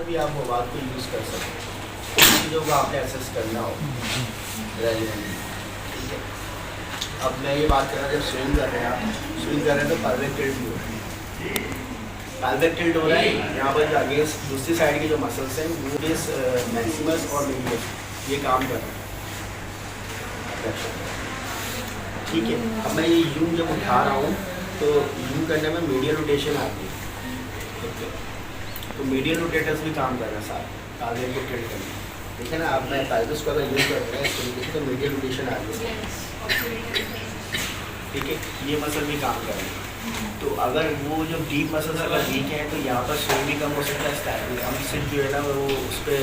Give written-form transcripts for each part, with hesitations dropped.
भी आप मोबाइल को यूज़ कर सकते हैं, चीज़ों को आपने एक्सेस करना हो रेलिवेंटली। ठीक है, अब मैं ये बात कर रहा हूँ, जब स्विंग कर रहे हैं आप, स्विंग कर रहे हैं तो pelvic tilt भी हो रहा है, pelvic tilt हो रहा है। यहाँ पर जो अगेंस्ट दूसरी साइड के जो मसल्स हैं वो बेस मैक्सिमस और मीडियस ये काम कर रहे हैं। ठीक है, अब मैं ये यूं जब उठा रहा हूँ तो यूं करने में मीडियल रोटेशन आती है। ठीक है, तो मीडियल रोटेटर्स भी काम कर रहे हैं साथ pelvic को tilt करने। देखिए ना, आप मैं pelvis को अगर यूज कर रहे हैं इस तरीके से तो मीडियल रोटेशन आ रही है। ठीक है, ये मसल भी काम कर रहे हैं। तो अगर वो जो डीप मसल्स अगर वीक है तो यहाँ पर स्विंग भी कम हो सकता है, स्टैटिक हम सिर्फ जो है ना वो उस पर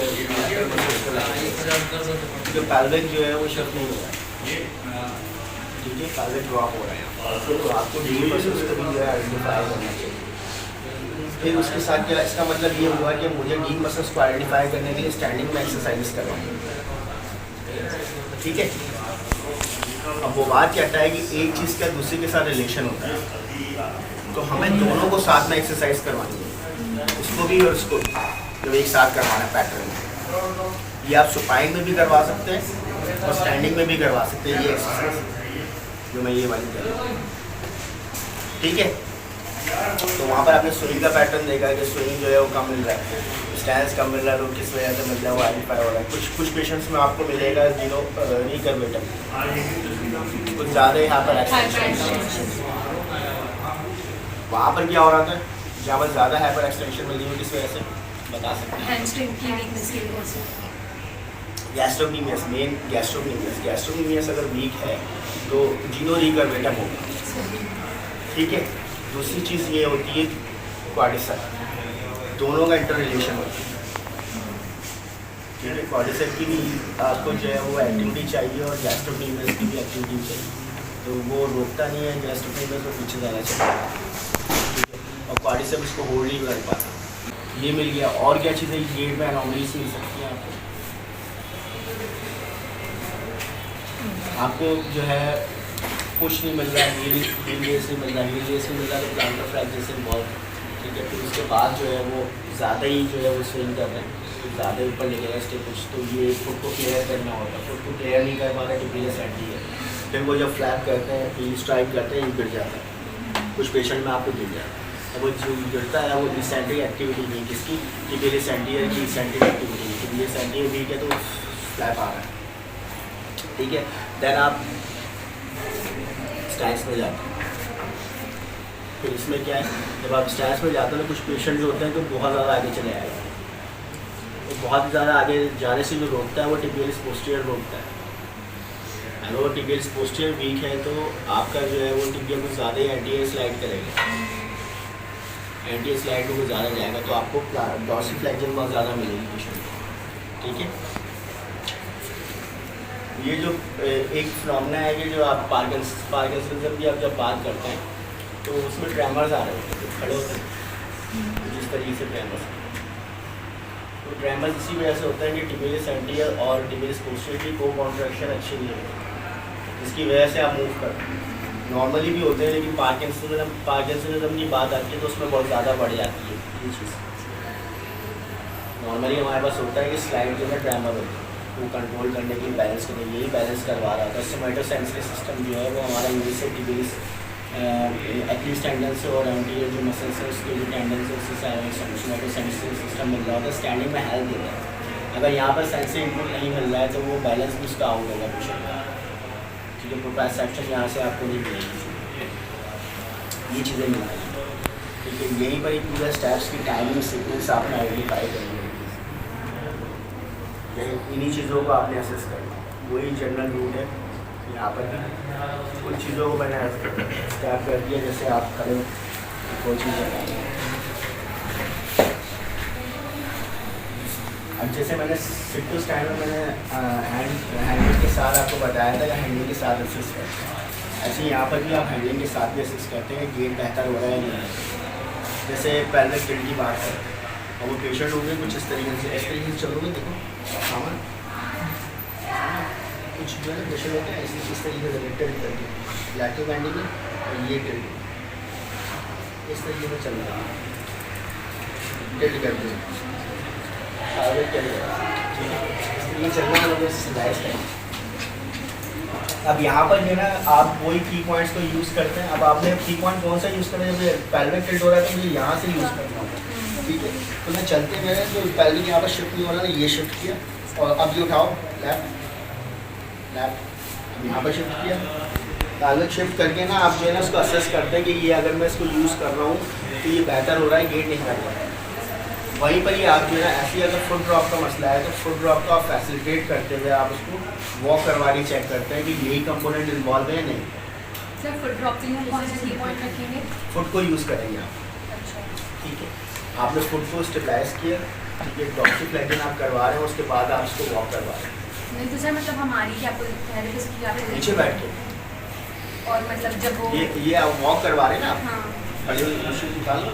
जो pelvic जो है वो शिफ्ट नहीं हो रहा है। ठीक है, pelvic ड्रॉप हो रहा है, तो आपको डीप मसल्स को भी जो है आइडेंटिफाई करना चाहिए। फिर उसके साथ क्या, इसका मतलब ये हुआ कि मुझे डीप मसल्स को आइडेंटिफाई करने के लिए स्टैंडिंग में एक्सरसाइज करवाऊँ। ठीक है, अब वो बात कहता है कि एक चीज़ का दूसरे के साथ रिलेशन होता है, तो हमें दोनों को साथ में एक्सरसाइज करवानी है, उसको भी और उसको जब एक साथ करवाना है पैटर्न। ये आप सुपाइन में भी करवा सकते हैं और स्टैंडिंग में भी करवा सकते हैं, ये एक्सरसाइज जो मैं ये वाली कर रहा हूँ। ठीक है, तो वहाँ पर आपने स्विंग का पैटर्न देखा कि स्विंग जो है वो कम मिल रहा है, स्टैंस कम मिल रहा है, तो किस वजह से मिल रहा है वो आइडेंटिफाई हो रहा है। कुछ पेशेंट्स में आपको मिलेगा जीरो रिकर्वेटम, कुछ ज़्यादा यहाँ पर एक्सटेंशन, वहाँ पर क्या हो रहा था जहाँ पर ज़्यादा हाइपर एक्सटेंशन मिल रही हो, किस वजह से बता सकते हैं? हैमस्ट्रिंग की वीकनेस की वजह से। गैस्ट्रोक्नीमियस, मेन गैस्ट्रोक्नीमियस अगर वीक है तो जीनो रिकर्वेटम होगा। ठीक है, दूसरी चीज़ ये होती है क्वाड्रिसेप, दोनों का इंटर रिलेशन होता है। ठीक है, क्वाड्रिसेप की भी आपको जो है वो एक्टिविटी चाहिए और गैस्ट्रोक्नीमियस की भी एक्टिविटी चाहिए, तो वो रोकता नहीं है, गैस्ट्रोक्नीमियस को पीछे जाना चाहिए। ठीक है, और क्वाड्रिसेप इसको होल्ड नहीं कर पाता। ये मिल गया, और क्या चीज़ें गेट में एनोमलीज मिल सकती हैं आपको जो है पुश नहीं मिल रहा है, हील रेस नहीं मिल रहा है, हील रेस नहीं मिल रहा है तो प्लांटर फ्रैक्चर से बहुत। ठीक है, फिर उसके बाद जो है वो ज़्यादा ही जो है वो स्विंग कर रहे हैं, तो ज़्यादा ऊपर ले गया स्टेप कुछ, तो ये फुट को क्लियर करना होगा, फुट को क्लियर नहीं कर पा रहा तो प्लेस एंटी है, फिर वो जब फ्लैप करते हैं हील स्ट्राइक करते हैं, गिर जाता है, कुछ पेशेंट में आपको गिर जाता है। अब वो जो गिरता है वो इसेंट्रिक एक्टिविटी नहीं, किसकी टिबियस एंटीरियर की इसेंट्रिक एक्टिविटी नहीं, टिबियस एंटीरियर वीक है तो फ्लैप आ रहा है। ठीक है, देन आप स्टैंस में जाते हैं। फिर इसमें क्या है, जब आप स्टैंस में जाते हैं तो कुछ पेशेंट जो होते हैं तो बहुत ज़्यादा आगे चले आएगा, तो बहुत ज़्यादा आगे जाने से जो रोकता है वो टिबियस पोस्टीरियर रोकता है। अगर वो टिबियस पोस्टीरियर वीक है तो आपका जो है वो टिबिया कुछ ज़्यादा ही एंटीरियर स्लाइड करेगा, एंटीरियर स्लाइड को कुछ ज़्यादा जाएगा, तो आपको डॉर्सिफ्लेक्शन बहुत ज़्यादा मिलेगी पेशेंट को। ठीक है, ये जो एक फिनोमेना है कि जो आप पार्किंसनिज्म की आप जब बात करते हैं तो उसमें ट्रेमर्स आ रहे होते हैं, खड़े होते हैं जिस तरीके से ट्रेमर्स, तो ट्रेमर्स इसी वजह से होता है कि टिबियस एंटीरियर और टिबियस पोस्टीरियर की को कॉन्ट्रैक्शन अच्छी नहीं होती, जिसकी वजह से आप मूव करते हैं। नॉर्मली भी होते हैं, लेकिन पार्किंसनिज्म की बात आती है तो उसमें बहुत ज़्यादा बढ़ जाती है ये चीज़। नॉर्मली हमारे पास होता है कि स्लाइड जो है ट्रेमर होता है, वो कंट्रोल करने के लिए, बैलेंस करने के लिए बैलेंस करवा रहा था। सोमैटोसेंसरी सिस्टम जो है वो हमारा यूनिट से टिबियस एक्यूज टेंडन से और एंटीरियर जो मसल्स है उसके जो टेंडन से उससे सोमैटोसेंसरी सिस्टम मिल रहा होता है, स्टैंडिंग में हेल्प देता है। अगर यहाँ पर सेंसरी इनपुट नहीं मिल रहा है तो वो बैलेंस भी उसका आउट होगा पेशेंट का। ठीक है, प्रोप्रायोसेप्शन यहाँ से आपको नहीं मिलेगी, ये चीज़ें मिल रही हैं। ठीक है, यहीं पर एक पूरा स्टेप्स की टाइमिंग सीक्वेंस आपने आइडेंटिफाई करनी है, इन्हीं चीज़ों को आपने असेस करना, वही जनरल रूट है। यहाँ पर भी कुछ चीज़ों को मैंने स्टैप कर दिया, जैसे आप खड़े कोई चीज़ बताएंगे। अब जैसे मैंने सिट टू स्टैंड में मैंने हैंडलिंग के साथ आपको बताया था कि हैंडलिंग के साथ असिस्ट करते हैं, ऐसे यहाँ पर भी आप हैंडलिंग के साथ भी असिस्ट करते हैं, गेट बेहतर हो रहा है नहीं है। जैसे pelvic tilt की बात करें और वो पेशेंट होंगे कुछ इस तरीके से चलोगे, देखो सामान कुछ जो है ना पेशेंट होते हैं इस तरीके से टिल्ट करके लैटरल बैंडिंग और ये टिल्ट इस तरीके से चल रहा है, टिल्ट करते हैं। टारगेट चल रहा है, ठीक है, ये चलना मतलब स्लाइस है। अब यहाँ पर जो है ना आप वही की पॉइंट्स को यूज़ करते हैं। अब आपने की पॉइंट कौन सा यूज़ करना है, जब पैल्विक टिल्ट हो रहा है तो मुझे यहाँ से यूज़ करना होगा, ठीक है। तो मैं चलते मेरे तो पैल्विक यहाँ पर शिफ्ट नहीं हो रहा है, ये शिफ्ट किया और अब ये उठाओ लेफ्ट लेफ्ट, अब यहाँ पर शिफ्ट किया, पैल्विक शिफ्ट करके ना आप जो है ना उसको असेस करते हैं कि ये अगर मैं इसको यूज़ कर रहा हूँ तो ये बेहतर हो रहा है, गेट नहीं कर रहा है। वहीं पर ही आप जो है ना ऐसे ही अगर फुट ड्रॉप का मसला है तो फुट ड्रॉप को आप फैसिलिटेट करते हुए आप उसको वॉक करवा के चेक करते हैं कि यही कंपोनेंट इन्वॉल्व है या नहीं। सर फुट ड्रॉप के लिए कौन सा की पॉइंट रखेंगे? फुट को यूज़ करेंगे आप, अच्छा, ठीक है। आपने फुट को स्टेबलाइज किया, ठीक है, डॉक्सीफ्लेक्शन आप करवा रहे हैं, उसके बाद आप उसको वॉक करवा रहे हैं। नहीं तो सर मतलब हमारी क्या थेरेपिस्ट की आप नीचे बैठ के और मतलब जब वो ये आप वॉक करवा रहे हैं ना आप, हाँ खड़े हुए मशीन निकाल लो।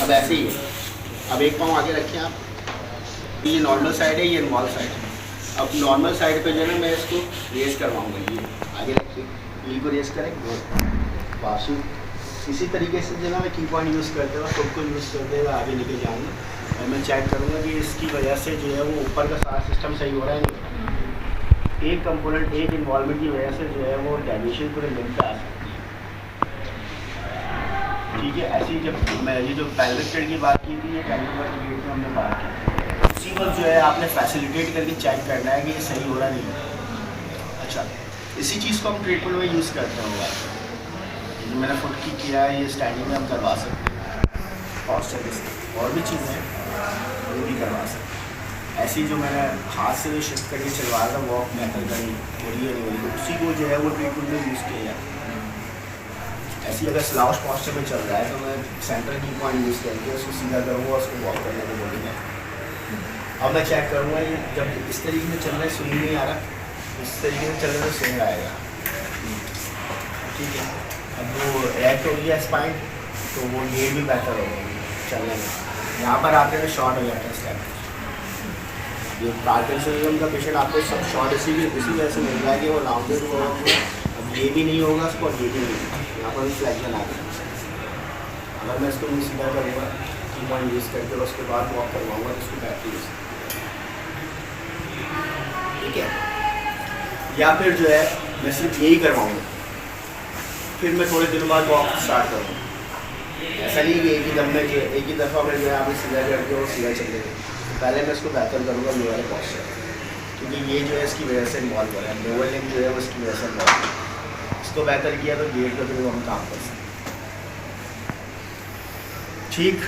अब ऐसे ही है, अब एक पाँव आगे रखें आप, ये नॉर्मल साइड है, ये इन्वॉल्व साइड है। अब नॉर्मल साइड पे जो है ना मैं इसको रेस करवाऊंगा, ये आगे रखिए, ये को रेस करें वाशू। इसी तरीके से जो है ना मैं की पॉइंट यूज़ करते हुए खुद को यूज़ करते हुए आगे लेके जाऊँगा और मैं चेक करूँगा कि इसकी वजह से जो है वो ऊपर का सारा सिस्टम सही हो रहा है नहीं। एक कंपोनेंट एक इन्वॉल्वमेंट की वजह से जो है वो डेविएशन पूरे लिंक पे आ सकती है, ठीक है। ऐसी जब मैं ये जो पैल्विक टिल्ट की बात की थी, ये कैंटिलीवर के गेट में हमने बात की, उसी वक्त जो है आपने फैसिलिटेट करके चेक करना है कि ये सही हो रहा नहीं है। अच्छा, इसी चीज़ को हम ट्रीटमेंट में यूज़ करते हैं। जो मैंने फुट की किया है ये स्टैंडिंग में हम करवा सकते हैं, पॉस्चर के साथ और भी चीज़ें हैं वो भी करवा सकते हैं। ऐसी जो मैंने हाथ से जो शिफ्ट करके चलवा रहा था वॉक मेथड करी हो रही है नहीं हो रही, उसी को जो है वो ट्रीटमेंट में यूज़ किया जाता है। ऐसी अगर स्लाउश पॉस्चर में चल रहा है तो मैं सेंटर की पॉइंट यूज़ करके उसको सीधा करूँगा, उसको वॉक करने को बोलूँगा। अब मैं चेक करूँगा ये जब इस तरीके से चल रहा है स्विंग नहीं आ रहा, इस तरीके से चल रहा है तो स्विंग आएगा, ठीक है। अब वो एक्ट हो गया स्पाइन तो वो गेट भी बेहतर होगा चलने में। यहाँ पर आते हुए शॉर्ट हो जाता है स्टेप। ये पार्किंसनिज्म का पेशेंट आपको सब शॉर्ट इसी वजह से मिल रहा है कि वो राउंडेड हुआ है। अब ये भी नहीं होगा उसको और ये भी नहीं होगा, यहाँ पर भी फ्लैक्शन आ गया। अगर मैं इसको नहीं सीधा करूँगा की पॉइंट यूज़ करके और उसके बाद वॉक करवाऊँगा तो उसको बैटरी यूज़, ठीक है। या फिर जो है मैं सिर्फ यही करवाऊँगा, फिर मैं थोड़े दिनों बाद वॉक स्टार्ट करूँगा। ऐसा नहीं कि एक ही दम में एक ही दफ़ा में जो है आपने सीधा करके और सीधा चले गए, तो पहले मैं इसको बेहतर करूँगा ये वाले पॉस्चर, क्योंकि ये जो है इसकी वजह से इन्वॉल्व हो रहा है, लोअर लिंक जो है वो इसकी वजह से इन्वॉल्व हो रहा है। इसको बेहतर किया तो गेट पे फिर हम काम कर सकते हैं, ठीक।